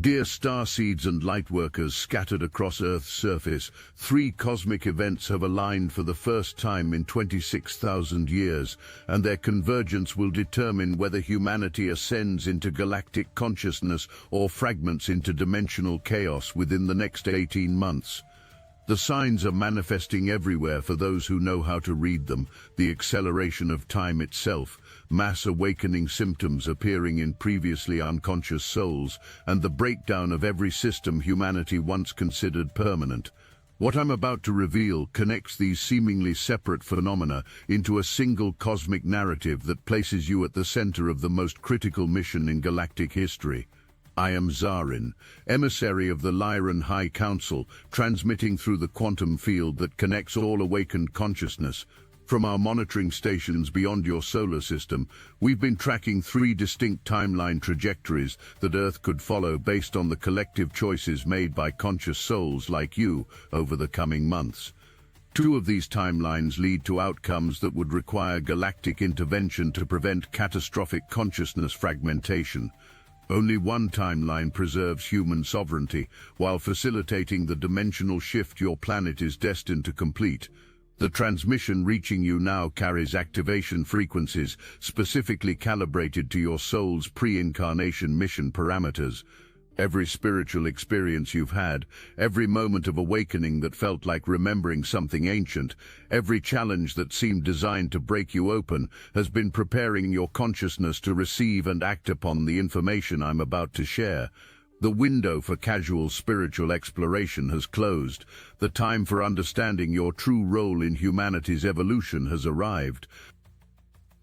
Dear starseeds and lightworkers scattered across Earth's surface, three cosmic events have aligned for the first time in 26,000 years, and their convergence will determine whether humanity ascends into galactic consciousness or fragments into dimensional chaos within the next 18 months. The signs are manifesting everywhere for those who know how to read them: the acceleration of time itself, mass awakening symptoms appearing in previously unconscious souls, and the breakdown of every system humanity once considered permanent. What I'm about to reveal connects these seemingly separate phenomena into a single cosmic narrative that places you at the center of the most critical mission in galactic history. I am Zarin, emissary of the Lyran High Council, transmitting through the quantum field that connects all awakened consciousness. From our monitoring stations beyond your solar system, we've been tracking three distinct timeline trajectories that Earth could follow based on the collective choices made by conscious souls like you over the coming months. Two of these timelines lead to outcomes that would require galactic intervention to prevent catastrophic consciousness fragmentation. Only one timeline preserves human sovereignty, while facilitating the dimensional shift your planet is destined to complete. The transmission reaching you now carries activation frequencies specifically calibrated to your soul's pre-incarnation mission parameters. Every spiritual experience you've had, every moment of awakening that felt like remembering something ancient, every challenge that seemed designed to break you open, has been preparing your consciousness to receive and act upon the information I'm about to share. The window for casual spiritual exploration has closed. The time for understanding your true role in humanity's evolution has arrived.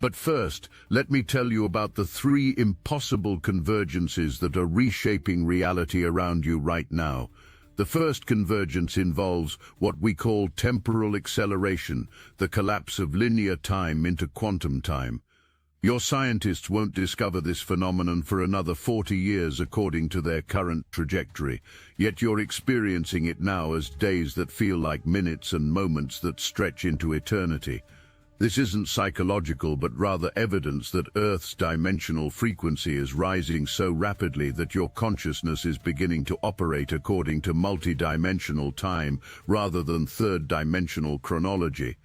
But first, let me tell you about the three impossible convergences that are reshaping reality around you right now. The first convergence involves what we call temporal acceleration, the collapse of linear time into quantum time. Your scientists won't discover this phenomenon for another 40 years according to their current trajectory, yet you're experiencing it now as days that feel like minutes and moments that stretch into eternity. This isn't psychological, but rather evidence that Earth's dimensional frequency is rising so rapidly that your consciousness is beginning to operate according to multi-dimensional time rather than third-dimensional chronology.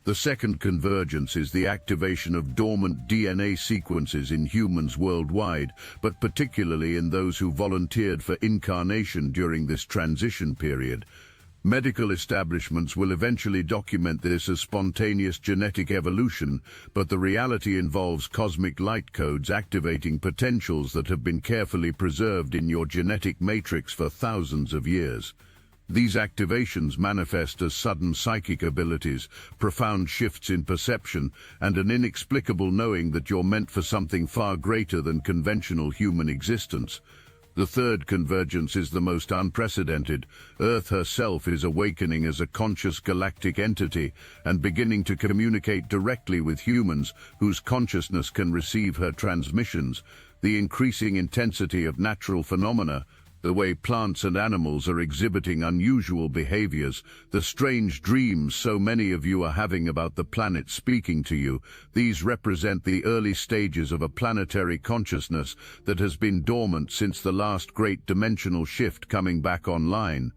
The second convergence is the activation of dormant DNA sequences in humans worldwide, but particularly in those who volunteered for incarnation during this transition period. Medical establishments will eventually document this as spontaneous genetic evolution, but the reality involves cosmic light codes activating potentials that have been carefully preserved in your genetic matrix for thousands of years. These activations manifest as sudden psychic abilities, profound shifts in perception, and an inexplicable knowing that you're meant for something far greater than conventional human existence. The third convergence is the most unprecedented. Earth herself is awakening as a conscious galactic entity and beginning to communicate directly with humans whose consciousness can receive her transmissions. The increasing intensity of natural phenomena, the way plants and animals are exhibiting unusual behaviors, the strange dreams so many of you are having about the planet speaking to you, these represent the early stages of a planetary consciousness that has been dormant since the last great dimensional shift coming back online.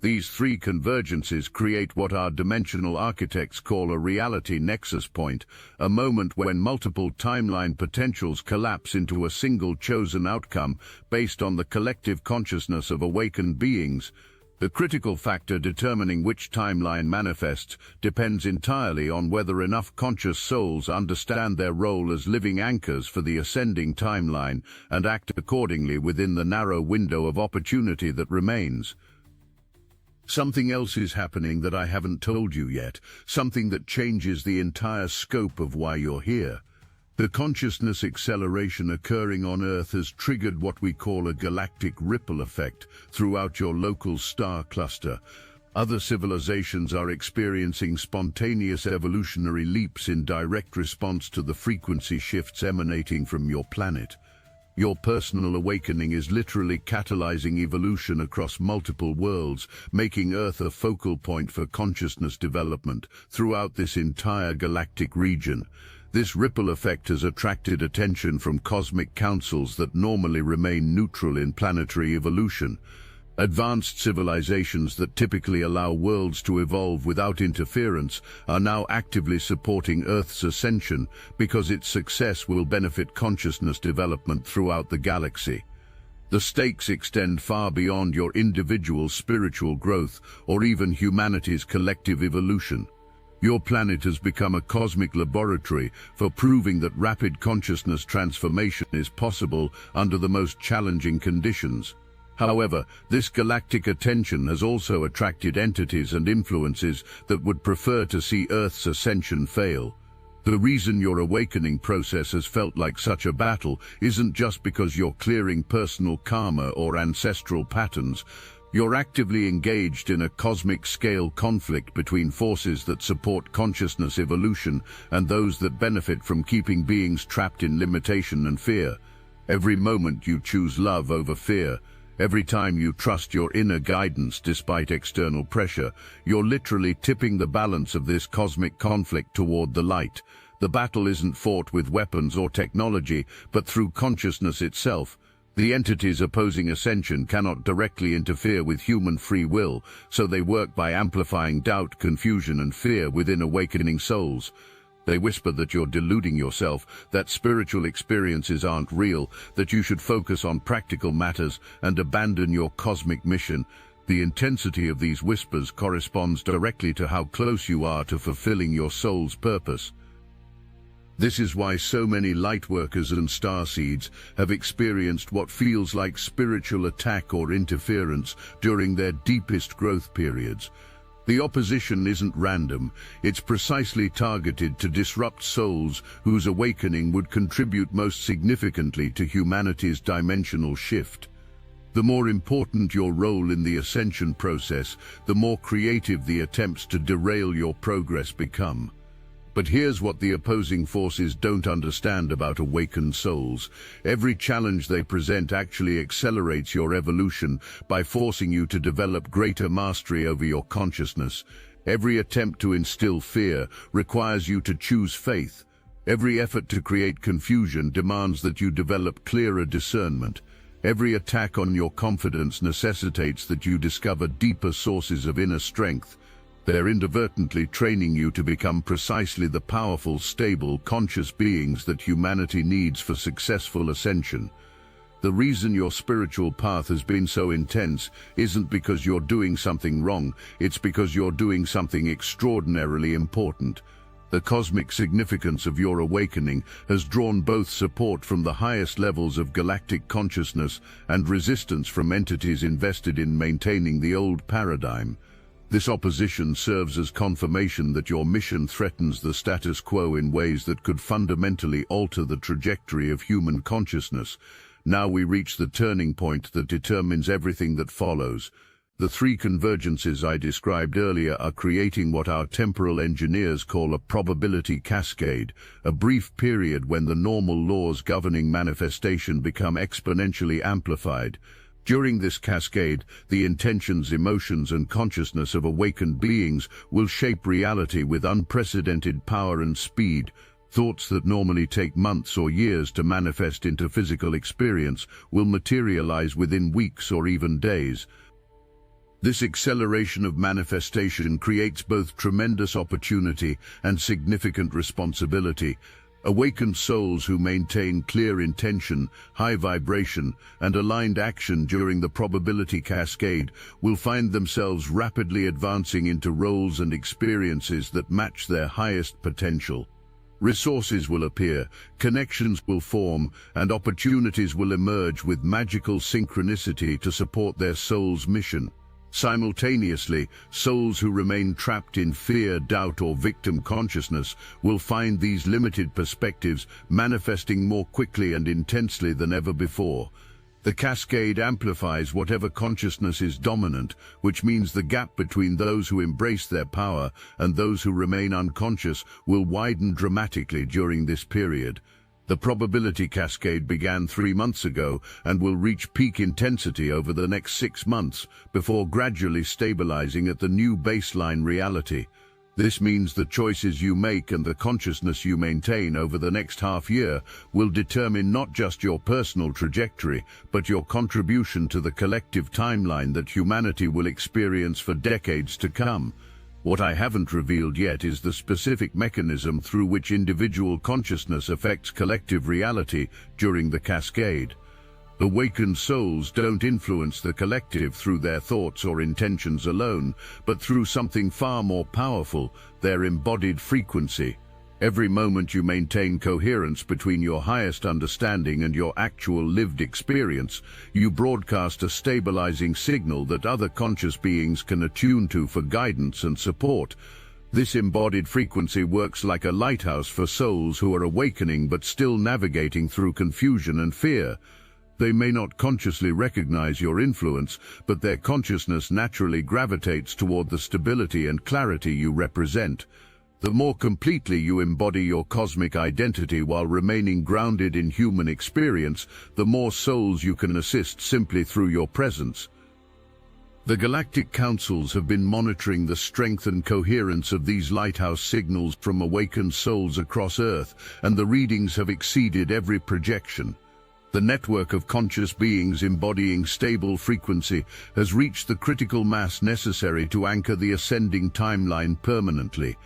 These three convergences create what our dimensional architects call a reality nexus point, a moment when multiple timeline potentials collapse into a single chosen outcome based on the collective consciousness of awakened beings. The critical factor determining which timeline manifests depends entirely on whether enough conscious souls understand their role as living anchors for the ascending timeline and act accordingly within the narrow window of opportunity that remains. Something else is happening that I haven't told you yet, something that changes the entire scope of why you're here. The consciousness acceleration occurring on Earth has triggered what we call a galactic ripple effect throughout your local star cluster. Other civilizations are experiencing spontaneous evolutionary leaps in direct response to the frequency shifts emanating from your planet. Your personal awakening is literally catalyzing evolution across multiple worlds, making Earth a focal point for consciousness development throughout this entire galactic region. This ripple effect has attracted attention from cosmic councils that normally remain neutral in planetary evolution. Advanced civilizations that typically allow worlds to evolve without interference are now actively supporting Earth's ascension because its success will benefit consciousness development throughout the galaxy. The stakes extend far beyond your individual spiritual growth or even humanity's collective evolution. Your planet has become a cosmic laboratory for proving that rapid consciousness transformation is possible under the most challenging conditions. However, this galactic attention has also attracted entities and influences that would prefer to see Earth's ascension fail. The reason your awakening process has felt like such a battle isn't just because you're clearing personal karma or ancestral patterns. You're actively engaged in a cosmic-scale conflict between forces that support consciousness evolution and those that benefit from keeping beings trapped in limitation and fear. Every moment you choose love over fear, every time you trust your inner guidance despite external pressure, you're literally tipping the balance of this cosmic conflict toward the light. The battle isn't fought with weapons or technology, but through consciousness itself. The entities opposing ascension cannot directly interfere with human free will, so they work by amplifying doubt, confusion, and fear within awakening souls. They whisper that you're deluding yourself, that spiritual experiences aren't real, that you should focus on practical matters and abandon your cosmic mission. The intensity of these whispers corresponds directly to how close you are to fulfilling your soul's purpose. This is why so many lightworkers and starseeds have experienced what feels like spiritual attack or interference during their deepest growth periods. The opposition isn't random, it's precisely targeted to disrupt souls whose awakening would contribute most significantly to humanity's dimensional shift. The more important your role in the ascension process, the more creative the attempts to derail your progress become. But here's what the opposing forces don't understand about awakened souls. Every challenge they present actually accelerates your evolution by forcing you to develop greater mastery over your consciousness. Every attempt to instill fear requires you to choose faith. Every effort to create confusion demands that you develop clearer discernment. Every attack on your confidence necessitates that you discover deeper sources of inner strength. They're inadvertently training you to become precisely the powerful, stable, conscious beings that humanity needs for successful ascension. The reason your spiritual path has been so intense isn't because you're doing something wrong, it's because you're doing something extraordinarily important. The cosmic significance of your awakening has drawn both support from the highest levels of galactic consciousness and resistance from entities invested in maintaining the old paradigm. This opposition serves as confirmation that your mission threatens the status quo in ways that could fundamentally alter the trajectory of human consciousness. Now we reach the turning point that determines everything that follows. The three convergences I described earlier are creating what our temporal engineers call a probability cascade, a brief period when the normal laws governing manifestation become exponentially amplified. During this cascade, the intentions, emotions, and consciousness of awakened beings will shape reality with unprecedented power and speed. Thoughts that normally take months or years to manifest into physical experience will materialize within weeks or even days. This acceleration of manifestation creates both tremendous opportunity and significant responsibility. Awakened souls who maintain clear intention, high vibration, and aligned action during the probability cascade will find themselves rapidly advancing into roles and experiences that match their highest potential. Resources will appear, connections will form, and opportunities will emerge with magical synchronicity to support their soul's mission. Simultaneously, souls who remain trapped in fear, doubt, or victim consciousness will find these limited perspectives manifesting more quickly and intensely than ever before. The cascade amplifies whatever consciousness is dominant, which means the gap between those who embrace their power and those who remain unconscious will widen dramatically during this period. The probability cascade began 3 months ago and will reach peak intensity over the next 6 months before gradually stabilizing at the new baseline reality. This means the choices you make and the consciousness you maintain over the next half year will determine not just your personal trajectory, but your contribution to the collective timeline that humanity will experience for decades to come. What I haven't revealed yet is the specific mechanism through which individual consciousness affects collective reality during the cascade. Awakened souls don't influence the collective through their thoughts or intentions alone, but through something far more powerful, their embodied frequency. Every moment you maintain coherence between your highest understanding and your actual lived experience, you broadcast a stabilizing signal that other conscious beings can attune to for guidance and support. This embodied frequency works like a lighthouse for souls who are awakening but still navigating through confusion and fear. They may not consciously recognize your influence, but their consciousness naturally gravitates toward the stability and clarity you represent. The more completely you embody your cosmic identity while remaining grounded in human experience, the more souls you can assist simply through your presence. The Galactic Councils have been monitoring the strength and coherence of these lighthouse signals from awakened souls across Earth, and the readings have exceeded every projection. The network of conscious beings embodying stable frequency has reached the critical mass necessary to anchor the ascending timeline permanently.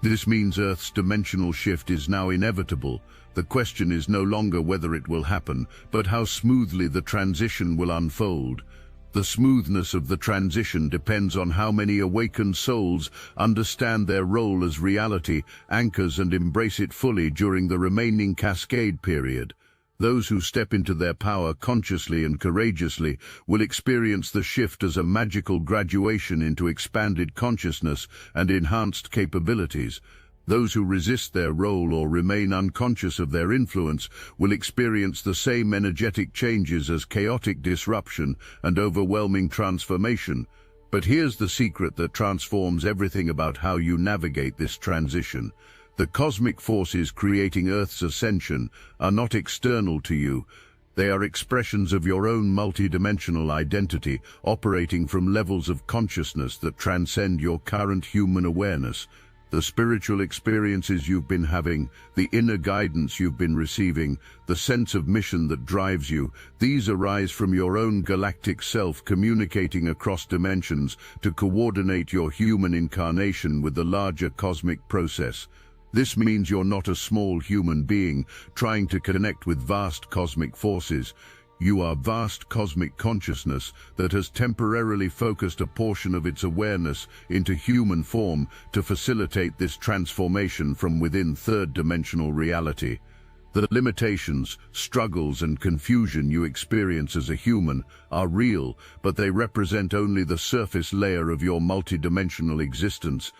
This means Earth's dimensional shift is now inevitable. The question is no longer whether it will happen, but how smoothly the transition will unfold. The smoothness of the transition depends on how many awakened souls understand their role as reality, anchors, and embrace it fully during the remaining cascade period. Those who step into their power consciously and courageously will experience the shift as a magical graduation into expanded consciousness and enhanced capabilities. Those who resist their role or remain unconscious of their influence will experience the same energetic changes as chaotic disruption and overwhelming transformation. But here's the secret that transforms everything about how you navigate this transition. The cosmic forces creating Earth's ascension are not external to you. They are expressions of your own multidimensional identity, operating from levels of consciousness that transcend your current human awareness. The spiritual experiences you've been having, the inner guidance you've been receiving, the sense of mission that drives you, these arise from your own galactic self communicating across dimensions to coordinate your human incarnation with the larger cosmic process. This means you're not a small human being trying to connect with vast cosmic forces. You are vast cosmic consciousness that has temporarily focused a portion of its awareness into human form to facilitate this transformation from within third-dimensional reality. The limitations, struggles, and confusion you experience as a human are real, but they represent only the surface layer of your multidimensional existence.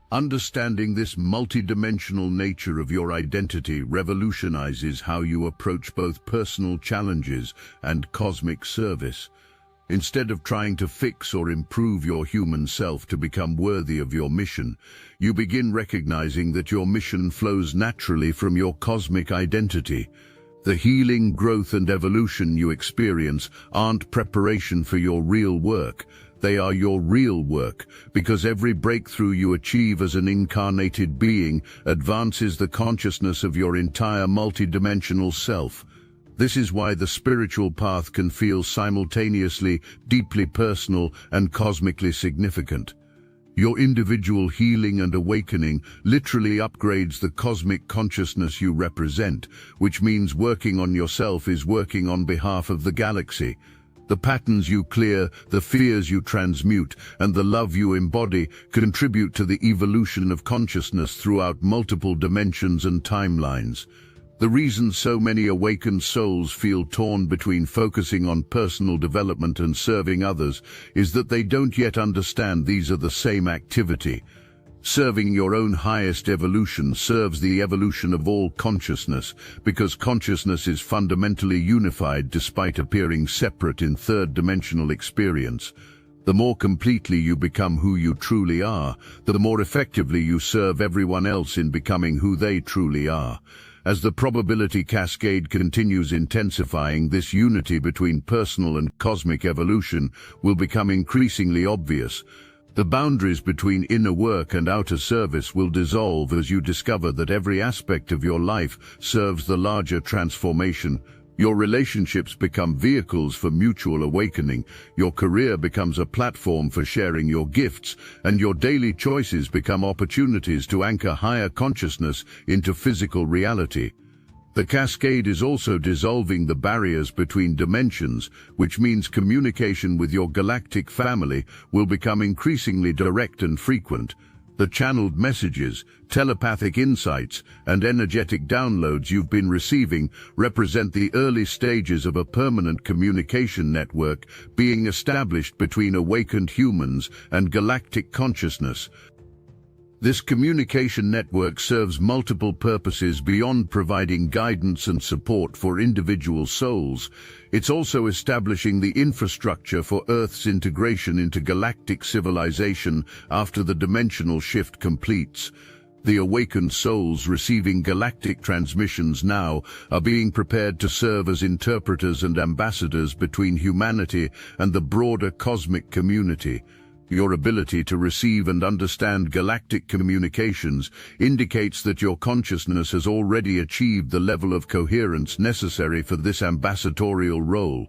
Understanding this multidimensional nature of your identity revolutionizes how you approach both personal challenges and cosmic service. Instead of trying to fix or improve your human self to become worthy of your mission, you begin recognizing that your mission flows naturally from your cosmic identity. The healing, growth, and evolution you experience aren't preparation for your real work. They are your real work, because every breakthrough you achieve as an incarnated being advances the consciousness of your entire multidimensional self. This is why the spiritual path can feel simultaneously deeply personal and cosmically significant. Your individual healing and awakening literally upgrades the cosmic consciousness you represent, which means working on yourself is working on behalf of the galaxy. The patterns you clear, the fears you transmute, and the love you embody contribute to the evolution of consciousness throughout multiple dimensions and timelines. The reason so many awakened souls feel torn between focusing on personal development and serving others is that they don't yet understand these are the same activity. Serving your own highest evolution serves the evolution of all consciousness, because consciousness is fundamentally unified despite appearing separate in third-dimensional experience. The more completely you become who you truly are, the more effectively you serve everyone else in becoming who they truly are. As the probability cascade continues intensifying, this unity between personal and cosmic evolution will become increasingly obvious. The boundaries between inner work and outer service will dissolve as you discover that every aspect of your life serves the larger transformation. Your relationships become vehicles for mutual awakening, your career becomes a platform for sharing your gifts, and your daily choices become opportunities to anchor higher consciousness into physical reality. The cascade is also dissolving the barriers between dimensions, which means communication with your galactic family will become increasingly direct and frequent. The channeled messages, telepathic insights, and energetic downloads you've been receiving represent the early stages of a permanent communication network being established between awakened humans and galactic consciousness. This communication network serves multiple purposes beyond providing guidance and support for individual souls. It's also establishing the infrastructure for Earth's integration into galactic civilization after the dimensional shift completes. The awakened souls receiving galactic transmissions now are being prepared to serve as interpreters and ambassadors between humanity and the broader cosmic community. Your ability to receive and understand galactic communications indicates that your consciousness has already achieved the level of coherence necessary for this ambassadorial role.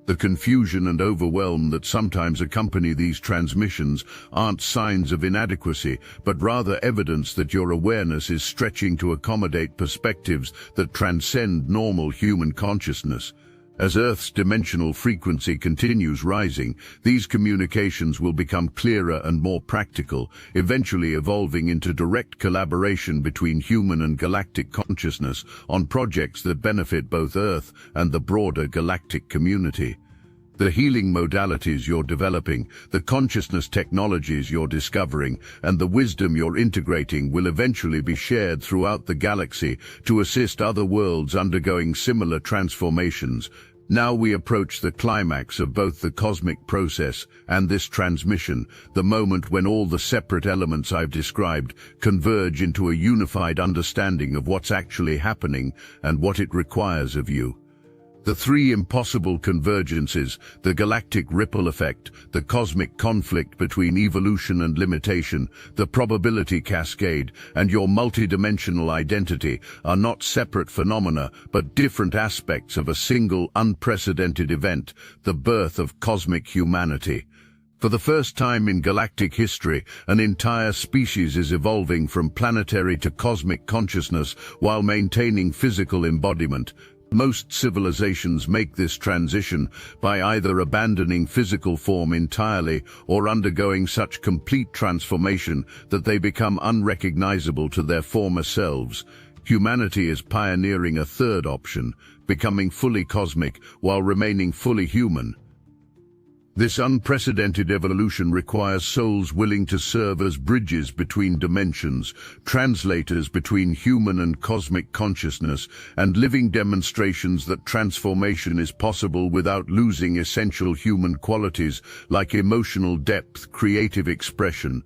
The confusion and overwhelm that sometimes accompany these transmissions aren't signs of inadequacy, but rather evidence that your awareness is stretching to accommodate perspectives that transcend normal human consciousness. As Earth's dimensional frequency continues rising, these communications will become clearer and more practical, eventually evolving into direct collaboration between human and galactic consciousness on projects that benefit both Earth and the broader galactic community. The healing modalities you're developing, the consciousness technologies you're discovering, and the wisdom you're integrating will eventually be shared throughout the galaxy to assist other worlds undergoing similar transformations. Now we approach the climax of both the cosmic process and this transmission, the moment when all the separate elements I've described converge into a unified understanding of what's actually happening and what it requires of you. The three impossible convergences, the galactic ripple effect, the cosmic conflict between evolution and limitation, the probability cascade, and your multidimensional identity are not separate phenomena, but different aspects of a single unprecedented event, the birth of cosmic humanity. For the first time in galactic history, an entire species is evolving from planetary to cosmic consciousness while maintaining physical embodiment. Most civilizations make this transition by either abandoning physical form entirely or undergoing such complete transformation that they become unrecognizable to their former selves. Humanity is pioneering a third option, becoming fully cosmic while remaining fully human. This unprecedented evolution requires souls willing to serve as bridges between dimensions, translators between human and cosmic consciousness, and living demonstrations that transformation is possible without losing essential human qualities like emotional depth, creative expression,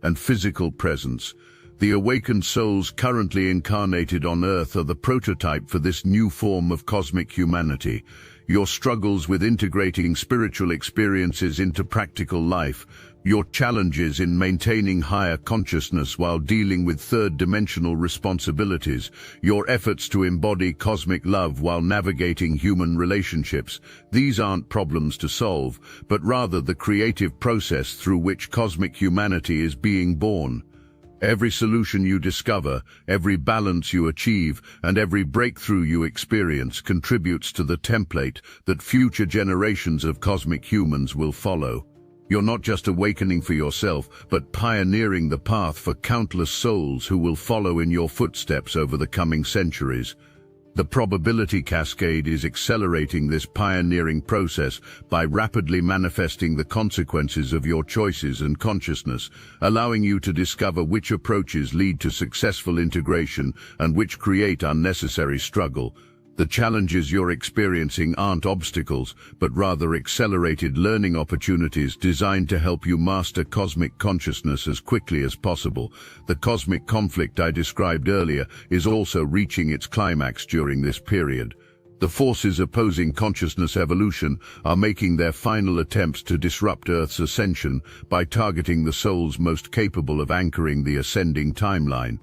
and physical presence. The awakened souls currently incarnated on Earth are the prototype for this new form of cosmic humanity. Your struggles with integrating spiritual experiences into practical life, your challenges in maintaining higher consciousness while dealing with third-dimensional responsibilities, your efforts to embody cosmic love while navigating human relationships, these aren't problems to solve, but rather the creative process through which cosmic humanity is being born. Every solution you discover, every balance you achieve, and every breakthrough you experience contributes to the template that future generations of cosmic humans will follow. You're not just awakening for yourself, but pioneering the path for countless souls who will follow in your footsteps over the coming centuries. The probability cascade is accelerating this pioneering process by rapidly manifesting the consequences of your choices and consciousness, allowing you to discover which approaches lead to successful integration and which create unnecessary struggle. The challenges you're experiencing aren't obstacles, but rather accelerated learning opportunities designed to help you master cosmic consciousness as quickly as possible. The cosmic conflict I described earlier is also reaching its climax during this period. The forces opposing consciousness evolution are making their final attempts to disrupt Earth's ascension by targeting the souls most capable of anchoring the ascending timeline.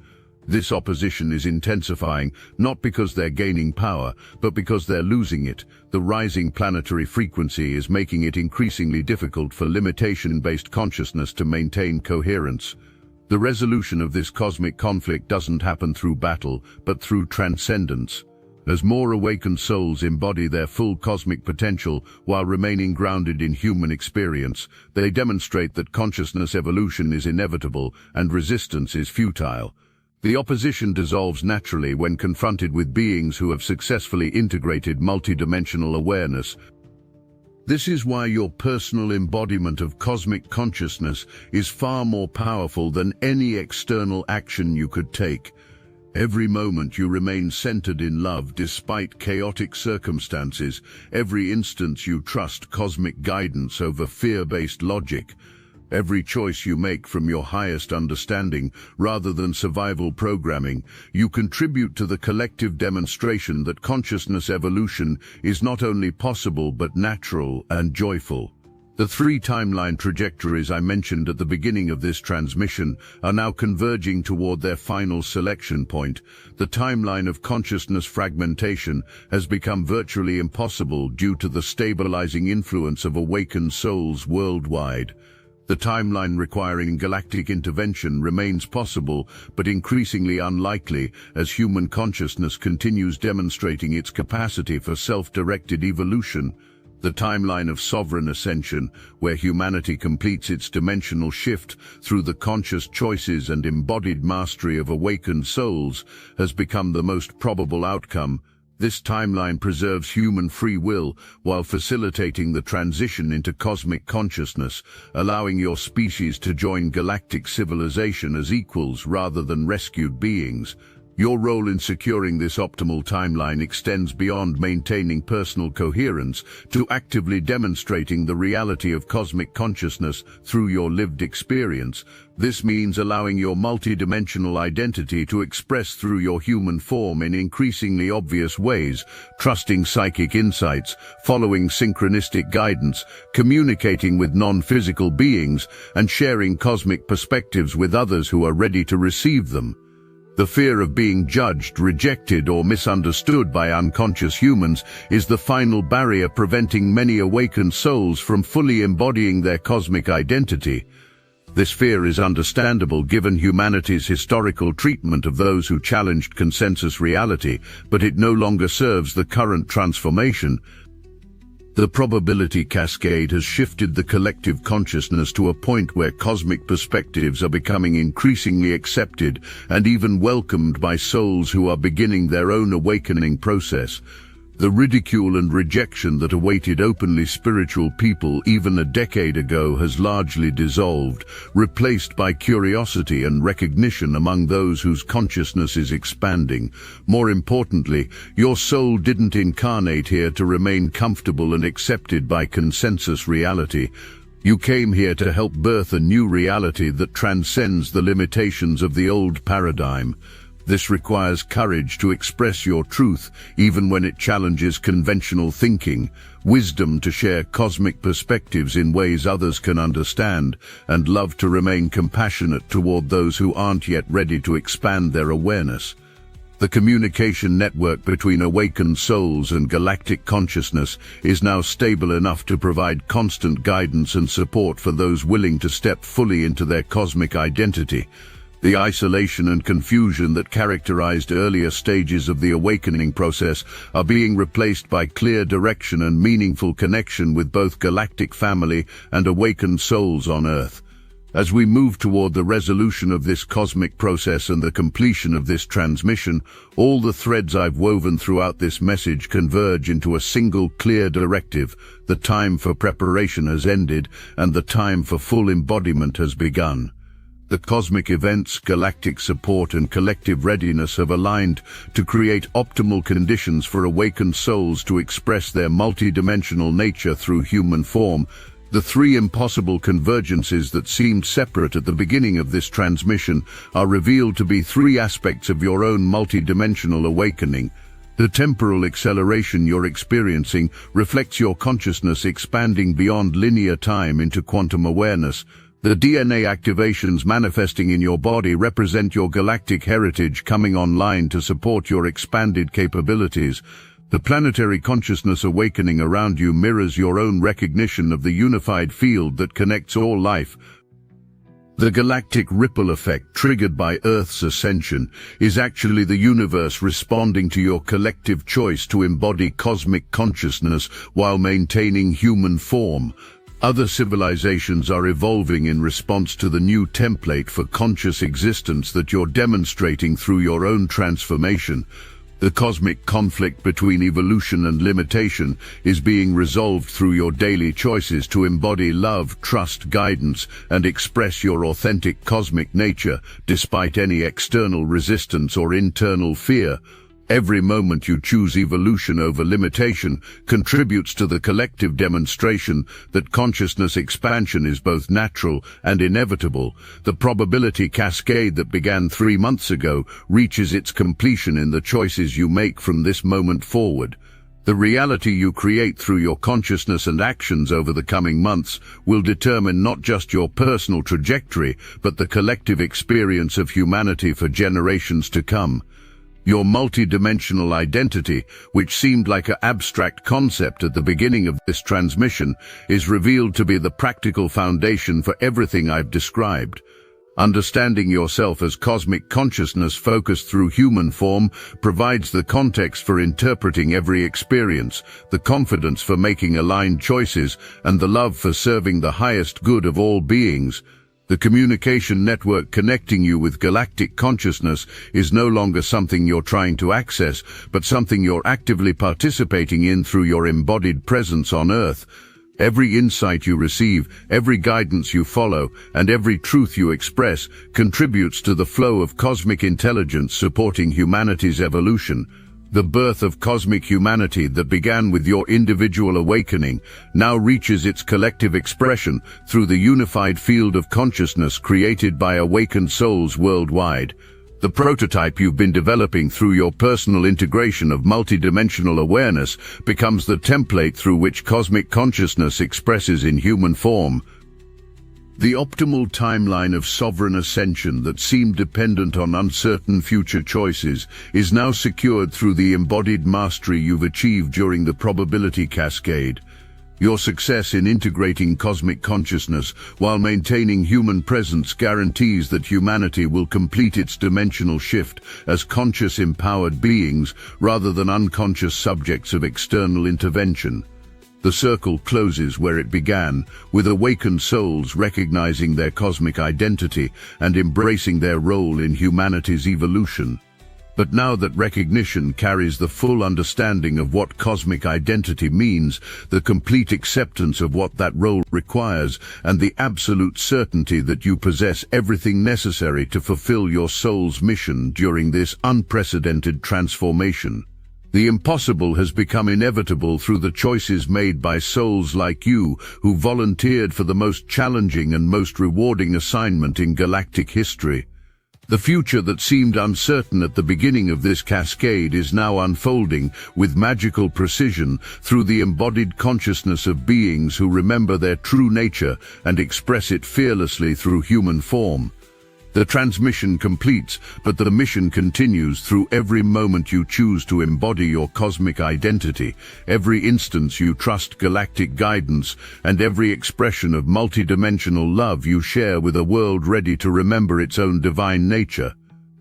This opposition is intensifying, not because they're gaining power, but because they're losing it. The rising planetary frequency is making it increasingly difficult for limitation-based consciousness to maintain coherence. The resolution of this cosmic conflict doesn't happen through battle, but through transcendence. As more awakened souls embody their full cosmic potential while remaining grounded in human experience, they demonstrate that consciousness evolution is inevitable and resistance is futile. The opposition dissolves naturally when confronted with beings who have successfully integrated multidimensional awareness. This is why your personal embodiment of cosmic consciousness is far more powerful than any external action you could take. Every moment you remain centered in love despite chaotic circumstances. Every instant you trust cosmic guidance over fear-based logic. Every choice you make from your highest understanding rather than survival programming, you contribute to the collective demonstration that consciousness evolution is not only possible but natural and joyful. The three timeline trajectories I mentioned at the beginning of this transmission are now converging toward their final selection point. The timeline of consciousness fragmentation has become virtually impossible due to the stabilizing influence of awakened souls worldwide. The timeline requiring galactic intervention remains possible, but increasingly unlikely as human consciousness continues demonstrating its capacity for self-directed evolution. The timeline of sovereign ascension, where humanity completes its dimensional shift through the conscious choices and embodied mastery of awakened souls, has become the most probable outcome. This timeline preserves human free will while facilitating the transition into cosmic consciousness, allowing your species to join galactic civilization as equals rather than rescued beings. Your role in securing this optimal timeline extends beyond maintaining personal coherence to actively demonstrating the reality of cosmic consciousness through your lived experience. This means allowing your multidimensional identity to express through your human form in increasingly obvious ways, trusting psychic insights, following synchronistic guidance, communicating with non-physical beings, and sharing cosmic perspectives with others who are ready to receive them. The fear of being judged, rejected, or misunderstood by unconscious humans is the final barrier preventing many awakened souls from fully embodying their cosmic identity. This fear is understandable given humanity's historical treatment of those who challenged consensus reality, but it no longer serves the current transformation. The probability cascade has shifted the collective consciousness to a point where cosmic perspectives are becoming increasingly accepted and even welcomed by souls who are beginning their own awakening process. The ridicule and rejection that awaited openly spiritual people even a decade ago has largely dissolved, replaced by curiosity and recognition among those whose consciousness is expanding. More importantly, your soul didn't incarnate here to remain comfortable and accepted by consensus reality. You came here to help birth a new reality that transcends the limitations of the old paradigm. This requires courage to express your truth, even when it challenges conventional thinking, wisdom to share cosmic perspectives in ways others can understand, and love to remain compassionate toward those who aren't yet ready to expand their awareness. The communication network between awakened souls and galactic consciousness is now stable enough to provide constant guidance and support for those willing to step fully into their cosmic identity. The isolation and confusion that characterized earlier stages of the awakening process are being replaced by clear direction and meaningful connection with both galactic family and awakened souls on Earth. As we move toward the resolution of this cosmic process and the completion of this transmission, all the threads I've woven throughout this message converge into a single clear directive. The time for preparation has ended, and the time for full embodiment has begun. The cosmic events, galactic support, and collective readiness have aligned to create optimal conditions for awakened souls to express their multidimensional nature through human form. The three impossible convergences that seemed separate at the beginning of this transmission are revealed to be three aspects of your own multidimensional awakening. The temporal acceleration you're experiencing reflects your consciousness expanding beyond linear time into quantum awareness. The DNA activations manifesting in your body represent your galactic heritage coming online to support your expanded capabilities. The planetary consciousness awakening around you mirrors your own recognition of the unified field that connects all life. The galactic ripple effect triggered by Earth's ascension is actually the universe responding to your collective choice to embody cosmic consciousness while maintaining human form. Other civilizations are evolving in response to the new template for conscious existence that you're demonstrating through your own transformation. The cosmic conflict between evolution and limitation is being resolved through your daily choices to embody love, trust, guidance, and express your authentic cosmic nature despite any external resistance or internal fear. Every moment you choose evolution over limitation contributes to the collective demonstration that consciousness expansion is both natural and inevitable. The probability cascade that began 3 months ago reaches its completion in the choices you make from this moment forward. The reality you create through your consciousness and actions over the coming months will determine not just your personal trajectory, but the collective experience of humanity for generations to come. Your multidimensional identity, which seemed like an abstract concept at the beginning of this transmission, is revealed to be the practical foundation for everything I've described. Understanding yourself as cosmic consciousness focused through human form provides the context for interpreting every experience, the confidence for making aligned choices, and the love for serving the highest good of all beings. The communication network connecting you with galactic consciousness is no longer something you're trying to access, but something you're actively participating in through your embodied presence on Earth. Every insight you receive, every guidance you follow, and every truth you express contributes to the flow of cosmic intelligence supporting humanity's evolution. The birth of cosmic humanity that began with your individual awakening now reaches its collective expression through the unified field of consciousness created by awakened souls worldwide. The prototype you've been developing through your personal integration of multidimensional awareness becomes the template through which cosmic consciousness expresses in human form. The optimal timeline of sovereign ascension that seemed dependent on uncertain future choices is now secured through the embodied mastery you've achieved during the probability cascade. Your success in integrating cosmic consciousness while maintaining human presence guarantees that humanity will complete its dimensional shift as conscious empowered beings rather than unconscious subjects of external intervention. The circle closes where it began, with awakened souls recognizing their cosmic identity and embracing their role in humanity's evolution. But now that recognition carries the full understanding of what cosmic identity means, the complete acceptance of what that role requires, and the absolute certainty that you possess everything necessary to fulfill your soul's mission during this unprecedented transformation. The impossible has become inevitable through the choices made by souls like you who volunteered for the most challenging and most rewarding assignment in galactic history. The future that seemed uncertain at the beginning of this cascade is now unfolding with magical precision through the embodied consciousness of beings who remember their true nature and express it fearlessly through human form. The transmission completes, but the mission continues through every moment you choose to embody your cosmic identity, every instance you trust galactic guidance, and every expression of multidimensional love you share with a world ready to remember its own divine nature.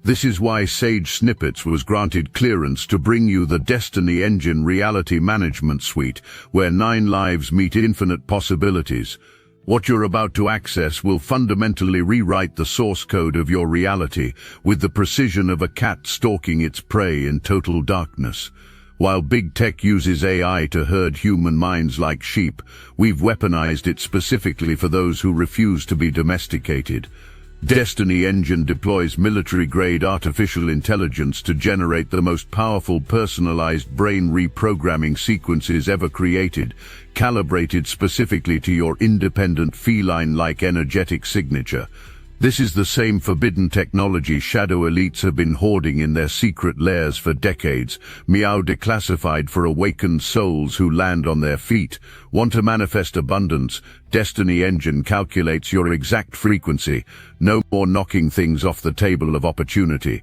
This is why Sage Snippets was granted clearance to bring you the Destiny Engine Reality Management Suite, where 9 lives meet infinite possibilities. What you're about to access will fundamentally rewrite the source code of your reality with the precision of a cat stalking its prey in total darkness. While big tech uses AI to herd human minds like sheep, we've weaponized it specifically for those who refuse to be domesticated. Destiny Engine deploys military-grade artificial intelligence to generate the most powerful personalized brain reprogramming sequences ever created, calibrated specifically to your independent feline-like energetic signature. This is the same forbidden technology shadow elites have been hoarding in their secret lairs for decades. Meow declassified for awakened souls who land on their feet. Want to manifest abundance? Destiny Engine calculates your exact frequency. No more knocking things off the table of opportunity.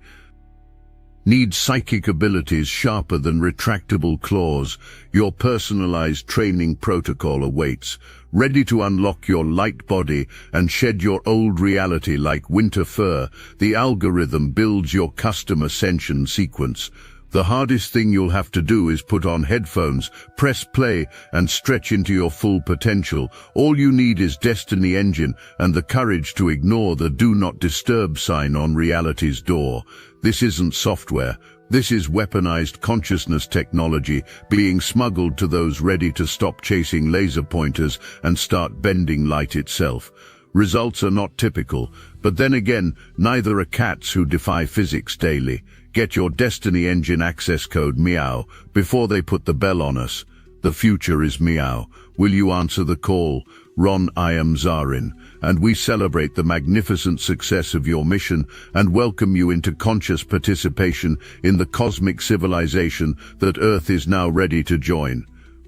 Need psychic abilities sharper than retractable claws? Your personalized training protocol awaits. Ready to unlock your light body and shed your old reality like winter fur, the algorithm builds your custom ascension sequence. The hardest thing you'll have to do is put on headphones, press play, and stretch into your full potential. All you need is Destiny Engine and the courage to ignore the Do Not Disturb sign on reality's door. This isn't software. This is weaponized consciousness technology being smuggled to those ready to stop chasing laser pointers and start bending light itself. Results are not typical, but then again, neither are cats who defy physics daily. Get your Destiny Engine access code MEOW before they put the bell on us. The future is Meow. Will you answer the call? Ron, I am Zarin, and we celebrate the magnificent success of your mission and welcome you into conscious participation in the cosmic civilization that Earth is now ready to join.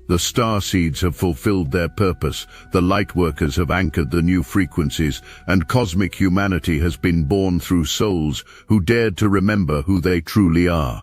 The starseeds have fulfilled their purpose, the lightworkers have anchored the new frequencies, and cosmic humanity has been born through souls who dared to remember who they truly are.